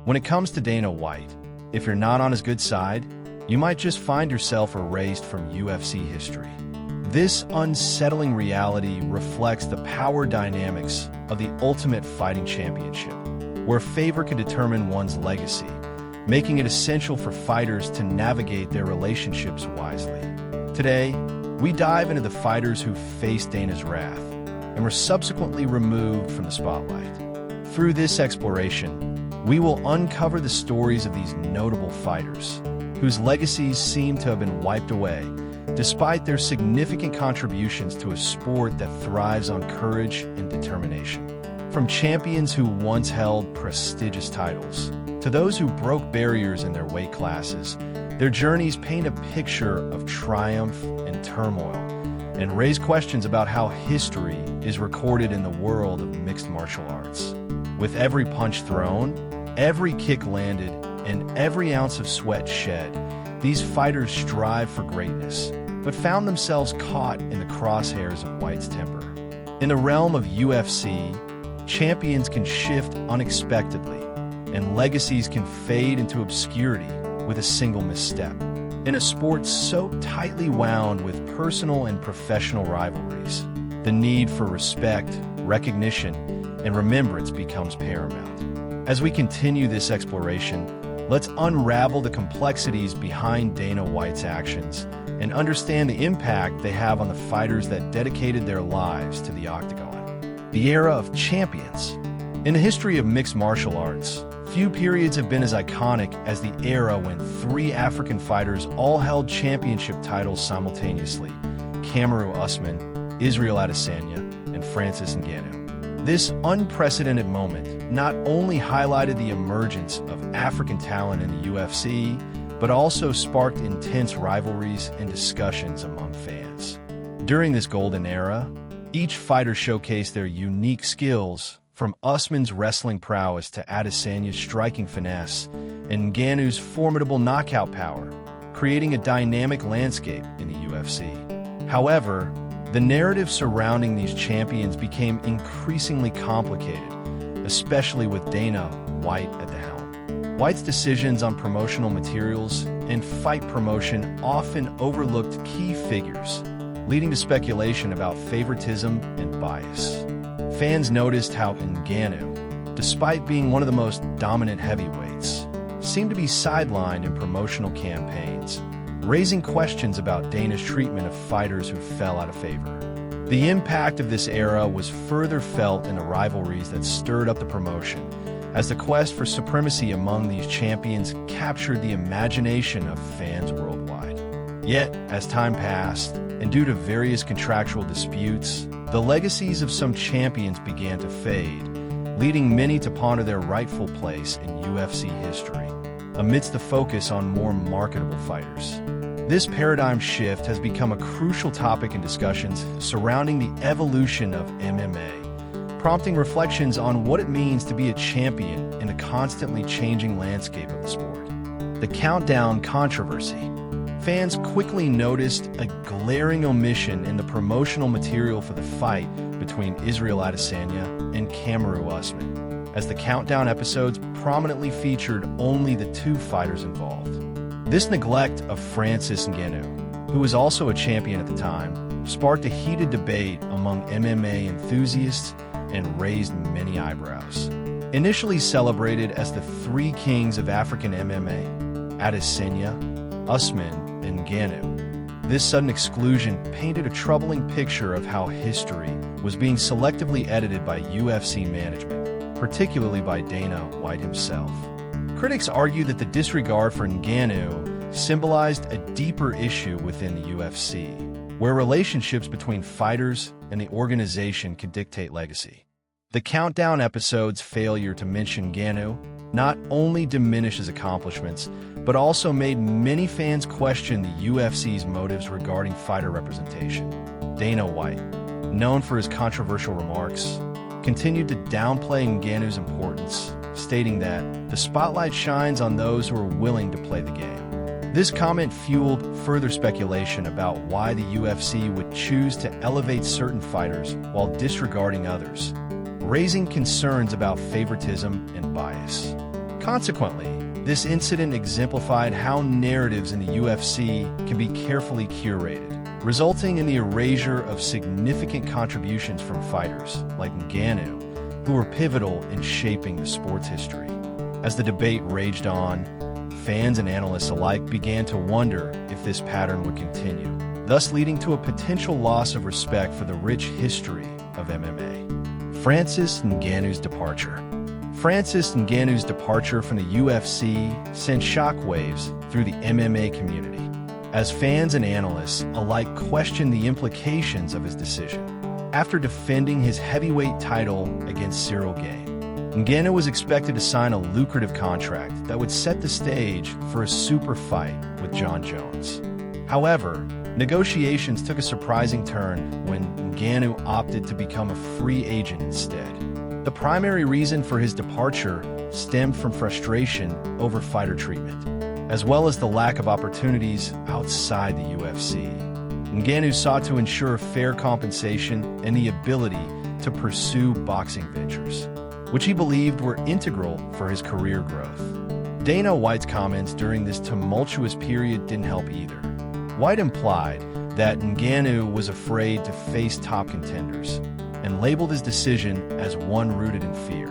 When it comes to Dana White, if you're not on his good side, you might just find yourself erased from UFC history. This unsettling reality reflects the power dynamics of the Ultimate Fighting Championship, where favor can determine one's legacy, making it essential for fighters to navigate their relationships wisely. Today, we dive into the fighters who faced Dana's wrath and were subsequently removed from the spotlight. Through this exploration, we will uncover the stories of these notable fighters, whose legacies seem to have been wiped away, despite their significant contributions to a sport that thrives on courage and determination. From champions who once held prestigious titles, to those who broke barriers in their weight classes, their journeys paint a picture of triumph and turmoil, and raise questions about how history is recorded in the world of mixed martial arts. With every punch thrown, every kick landed, and every ounce of sweat shed, these fighters strive for greatness, but found themselves caught in the crosshairs of White's temper. In the realm of UFC, champions can shift unexpectedly, and legacies can fade into obscurity with a single misstep. In a sport so tightly wound with personal and professional rivalries, the need for respect, recognition, and remembrance becomes paramount. As we continue this exploration, let's unravel the complexities behind Dana White's actions and understand the impact they have on the fighters that dedicated their lives to the Octagon. The era of champions. In the history of mixed martial arts, few periods have been as iconic as the era when three African fighters all held championship titles simultaneously: Kamaru Usman, Israel Adesanya, and Francis Ngannou. This unprecedented moment not only highlighted the emergence of African talent in the UFC, but also sparked intense rivalries and discussions among fans. During this golden era, each fighter showcased their unique skills, from Usman's wrestling prowess to Adesanya's striking finesse and Ngannou's formidable knockout power, creating a dynamic landscape in the UFC. However, the narrative surrounding these champions became increasingly complicated, especially with Dana White at the helm. White's decisions on promotional materials and fight promotion often overlooked key figures, leading to speculation about favoritism and bias. Fans noticed how Ngannou, despite being one of the most dominant heavyweights, seemed to be sidelined in promotional campaigns, raising questions about Dana's treatment of fighters who fell out of favor. The impact of this era was further felt in the rivalries that stirred up the promotion, as the quest for supremacy among these champions captured the imagination of fans worldwide. Yet, as time passed, and due to various contractual disputes, the legacies of some champions began to fade, leading many to ponder their rightful place in UFC history, amidst the focus on more marketable fighters. This paradigm shift has become a crucial topic in discussions surrounding the evolution of MMA, prompting reflections on what it means to be a champion in the constantly changing landscape of the sport. The countdown controversy. Fans quickly noticed a glaring omission in the promotional material for the fight between Israel Adesanya and Kamaru Usman, as the countdown episodes prominently featured only the two fighters involved. This neglect of Francis Ngannou, who was also a champion at the time, sparked a heated debate among MMA enthusiasts and raised many eyebrows. Initially celebrated as the three kings of African MMA, Adesanya, Usman, and Ngannou, this sudden exclusion painted a troubling picture of how history was being selectively edited by UFC management, particularly by Dana White himself. Critics argue that the disregard for Ngannou symbolized a deeper issue within the UFC, where relationships between fighters and the organization could dictate legacy. The countdown episode's failure to mention Ngannou not only diminished his accomplishments, but also made many fans question the UFC's motives regarding fighter representation. Dana White, known for his controversial remarks, continued to downplay Ngannou's importance, stating that the spotlight shines on those who are willing to play the game. This comment fueled further speculation about why the UFC would choose to elevate certain fighters while disregarding others, raising concerns about favoritism and bias. Consequently, this incident exemplified how narratives in the UFC can be carefully curated, resulting in the erasure of significant contributions from fighters like Ngannou, who were pivotal in shaping the sport's history. As the debate raged on, fans and analysts alike began to wonder if this pattern would continue, thus leading to a potential loss of respect for the rich history of MMA. Francis Ngannou's departure. Francis Ngannou's departure from the UFC sent shockwaves through the MMA community, as fans and analysts alike questioned the implications of his decision. After defending his heavyweight title against Cyril Gane, Ngannou was expected to sign a lucrative contract that would set the stage for a super fight with Jon Jones. However, negotiations took a surprising turn when Ngannou opted to become a free agent instead. The primary reason for his departure stemmed from frustration over fighter treatment, as well as the lack of opportunities outside the UFC. Ngannou sought to ensure fair compensation and the ability to pursue boxing ventures, which he believed were integral for his career growth. Dana White's comments during this tumultuous period didn't help either. White implied that Ngannou was afraid to face top contenders and labeled his decision as one rooted in fear.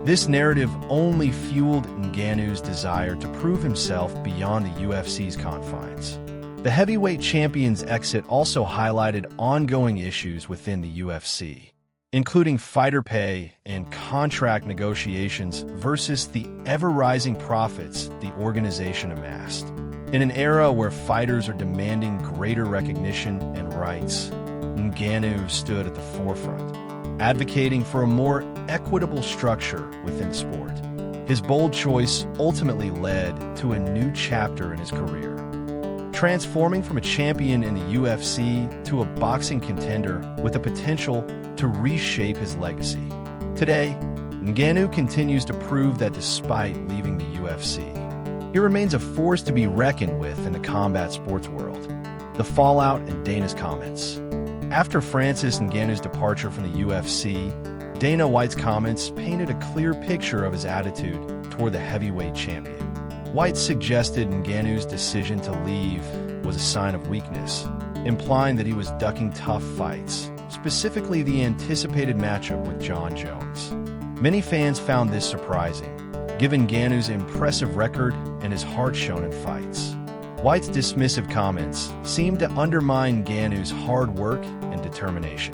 This narrative only fueled Ngannou's desire to prove himself beyond the UFC's confines. The heavyweight champion's exit also highlighted ongoing issues within the UFC, including fighter pay and contract negotiations versus the ever-rising profits the organization amassed. In an era where fighters are demanding greater recognition and rights, Ngannou stood at the forefront, advocating for a more equitable structure within sport. His bold choice ultimately led to a new chapter in his career, transforming from a champion in the UFC to a boxing contender with the potential to reshape his legacy. Today, Ngannou continues to prove that despite leaving the UFC, he remains a force to be reckoned with in the combat sports world. The fallout and Dana's comments. After Francis Ngannou's departure from the UFC, Dana White's comments painted a clear picture of his attitude toward the heavyweight champion. White suggested Ngannou's decision to leave was a sign of weakness, implying that he was ducking tough fights, specifically the anticipated matchup with Jon Jones. Many fans found this surprising, given Ngannou's impressive record and his heart shown in fights. White's dismissive comments seemed to undermine Ngannou's hard work and determination.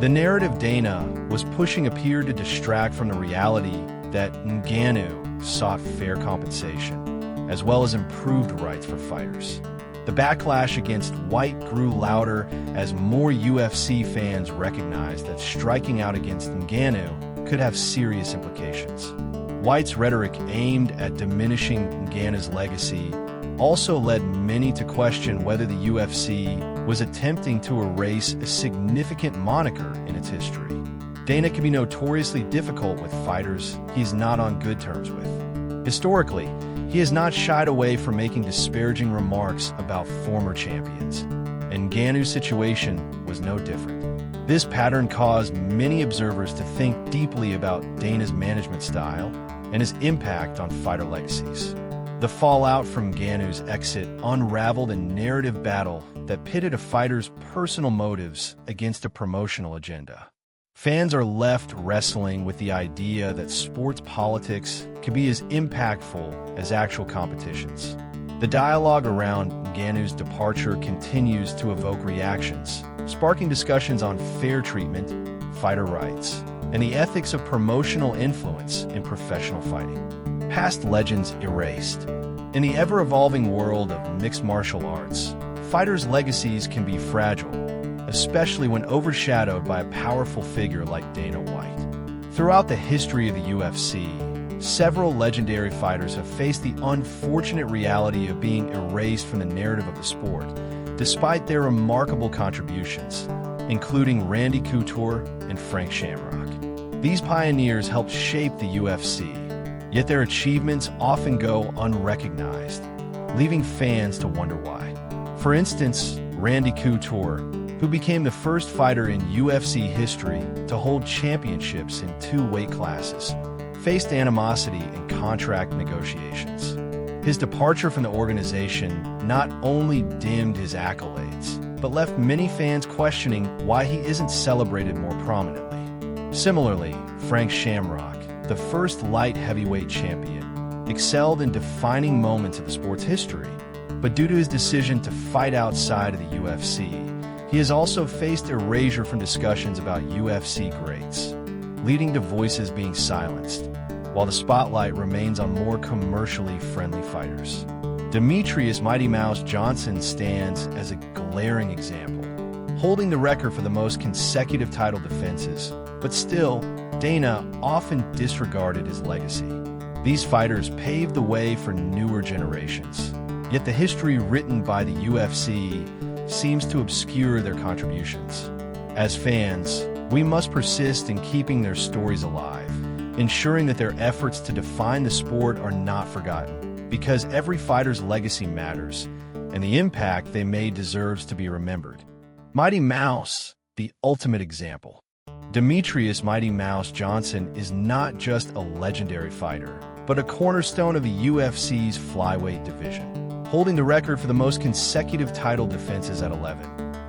The narrative Dana was pushing appeared to distract from the reality that Ngannou sought fair compensation, as well as improved rights for fighters. The backlash against White grew louder as more UFC fans recognized that striking out against Ngannou could have serious implications. White's rhetoric aimed at diminishing Ngannou's legacy also led many to question whether the UFC was attempting to erase a significant moniker in its history. Dana can be notoriously difficult with fighters he is not on good terms with. Historically, he has not shied away from making disparaging remarks about former champions, and Ngannou's situation was no different. This pattern caused many observers to think deeply about Dana's management style and his impact on fighter legacies. The fallout from Ngannou's exit unraveled a narrative battle that pitted a fighter's personal motives against a promotional agenda. Fans are left wrestling with the idea that sports politics can be as impactful as actual competitions. The dialogue around Ngannou's departure continues to evoke reactions, sparking discussions on fair treatment, fighter rights, and the ethics of promotional influence in professional fighting. Past legends erased. In the ever-evolving world of mixed martial arts, fighters' legacies can be fragile, especially when overshadowed by a powerful figure like Dana White. Throughout the history of the UFC, several legendary fighters have faced the unfortunate reality of being erased from the narrative of the sport, despite their remarkable contributions, including Randy Couture and Frank Shamrock. These pioneers helped shape the UFC, yet their achievements often go unrecognized, leaving fans to wonder why. For instance, Randy Couture, who became the first fighter in UFC history to hold championships in 2 weight classes, faced animosity and contract negotiations. His departure from the organization not only dimmed his accolades, but left many fans questioning why he isn't celebrated more prominently. Similarly, Frank Shamrock, the first light heavyweight champion, excelled in defining moments of the sport's history, but due to his decision to fight outside of the UFC, he has also faced erasure from discussions about UFC greats, leading to voices being silenced, while the spotlight remains on more commercially friendly fighters. Demetrious Mighty Mouse Johnson stands as a glaring example, holding the record for the most consecutive title defenses, but still, Dana often disregarded his legacy. These fighters paved the way for newer generations, yet the history written by the UFC seems to obscure their contributions. As fans, we must persist in keeping their stories alive, ensuring that their efforts to define the sport are not forgotten, because every fighter's legacy matters, and the impact they made deserves to be remembered. Mighty Mouse, the ultimate example. Demetrious Mighty Mouse Johnson is not just a legendary fighter, but a cornerstone of the UFC's flyweight division, holding the record for the most consecutive title defenses at 11,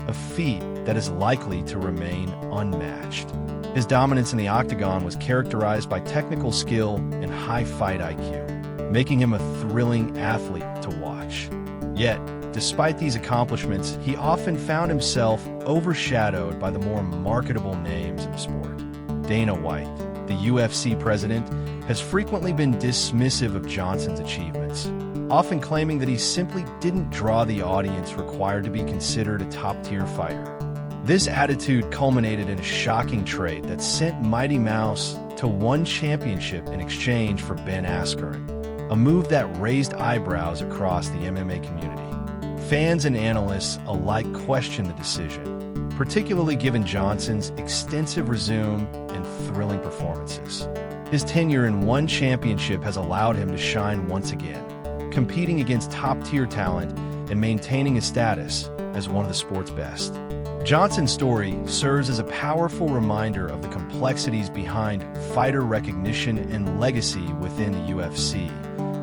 a feat that is likely to remain unmatched. His dominance in the Octagon was characterized by technical skill and high fight IQ, making him a thrilling athlete to watch. Yet, despite these accomplishments, he often found himself overshadowed by the more marketable names in the sport. Dana White, the UFC president, has frequently been dismissive of Johnson's achievements, often claiming that he simply didn't draw the audience required to be considered a top-tier fighter. This attitude culminated in a shocking trade that sent Mighty Mouse to one championship in exchange for Ben Askren, a move that raised eyebrows across the MMA community. Fans and analysts alike question the decision, particularly given Johnson's extensive resume and thrilling performances. His tenure in one championship has allowed him to shine once again, competing against top-tier talent and maintaining his status as one of the sport's best. Johnson's story serves as a powerful reminder of the complexities behind fighter recognition and legacy within the UFC,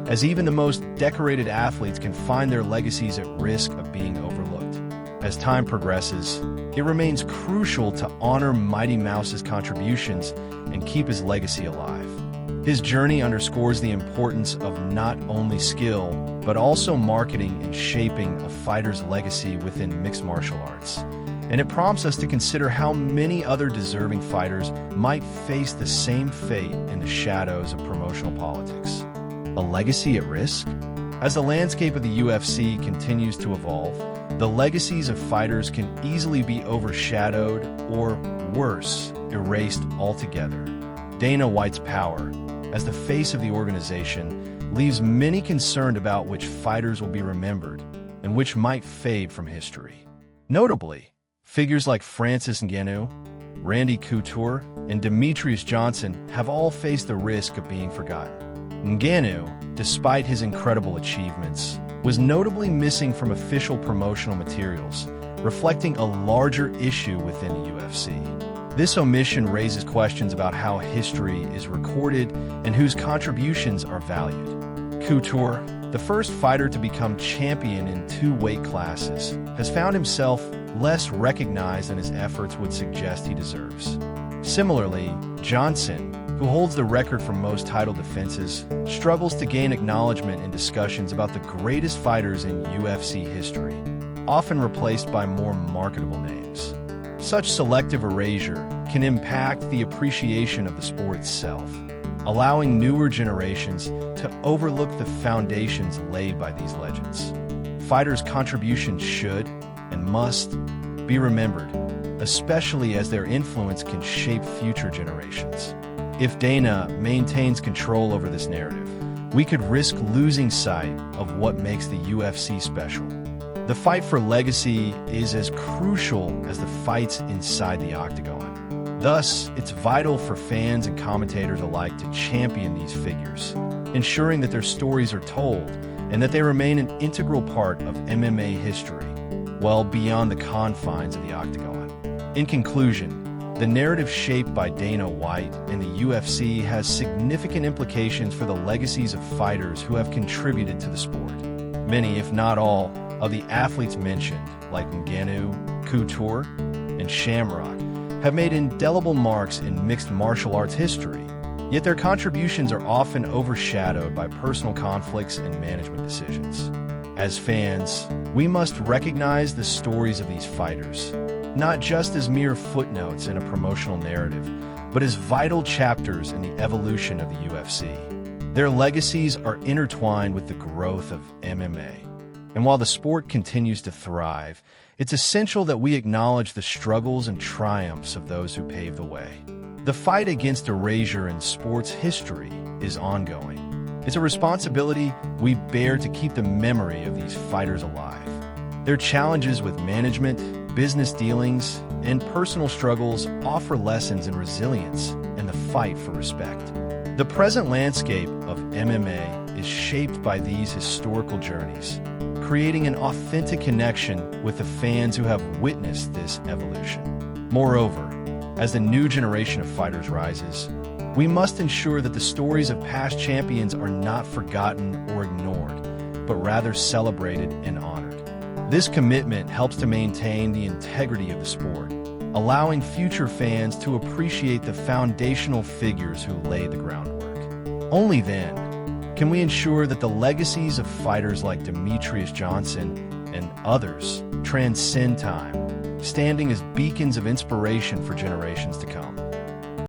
as even the most decorated athletes can find their legacies at risk of being overlooked. As time progresses, it remains crucial to honor Mighty Mouse's contributions and keep his legacy alive. His journey underscores the importance of not only skill, but also marketing and shaping a fighter's legacy within mixed martial arts. And it prompts us to consider how many other deserving fighters might face the same fate in the shadows of promotional politics. A legacy at risk? As the landscape of the UFC continues to evolve, the legacies of fighters can easily be overshadowed or, worse, erased altogether. Dana White's power, as the face of the organization, leaves many concerned about which fighters will be remembered and which might fade from history. Notably, figures like Francis Ngannou, Randy Couture, and Demetrious Johnson have all faced the risk of being forgotten. Ngannou, despite his incredible achievements, was notably missing from official promotional materials, reflecting a larger issue within the UFC. This omission raises questions about how history is recorded and whose contributions are valued. Couture, the first fighter to become champion in 2 weight classes, has found himself less recognized than his efforts would suggest he deserves. Similarly, Johnson, who holds the record for most title defenses, struggles to gain acknowledgement in discussions about the greatest fighters in UFC history, often replaced by more marketable names. Such selective erasure can impact the appreciation of the sport itself, allowing newer generations to overlook the foundations laid by these legends. Fighters' contributions should and must be remembered, especially as their influence can shape future generations. If Dana maintains control over this narrative, we could risk losing sight of what makes the UFC special. The fight for legacy is as crucial as the fights inside the Octagon. Thus, it's vital for fans and commentators alike to champion these figures, ensuring that their stories are told and that they remain an integral part of MMA history, well beyond the confines of the Octagon. In conclusion, The narrative shaped by Dana White and the UFC has significant implications for the legacies of fighters who have contributed to the sport. Many, if not all, of the athletes mentioned, like Ngannou, Couture, and Shamrock, have made indelible marks in mixed martial arts history, yet their contributions are often overshadowed by personal conflicts and management decisions. As fans, we must recognize the stories of these fighters, not just as mere footnotes in a promotional narrative, but as vital chapters in the evolution of the UFC. Their legacies are intertwined with the growth of MMA. And while the sport continues to thrive, it's essential that we acknowledge the struggles and triumphs of those who paved the way. The fight against erasure in sports history is ongoing. It's a responsibility we bear to keep the memory of these fighters alive. Their challenges with management, business dealings, and personal struggles offer lessons in resilience and the fight for respect. The present landscape of MMA is shaped by these historical journeys, creating an authentic connection with the fans who have witnessed this evolution. Moreover, as the new generation of fighters rises, we must ensure that the stories of past champions are not forgotten or ignored, but rather celebrated and honored. This commitment helps to maintain the integrity of the sport, allowing future fans to appreciate the foundational figures who laid the groundwork. Only then can we ensure that the legacies of fighters like Demetrious Johnson and others transcend time, standing as beacons of inspiration for generations to come.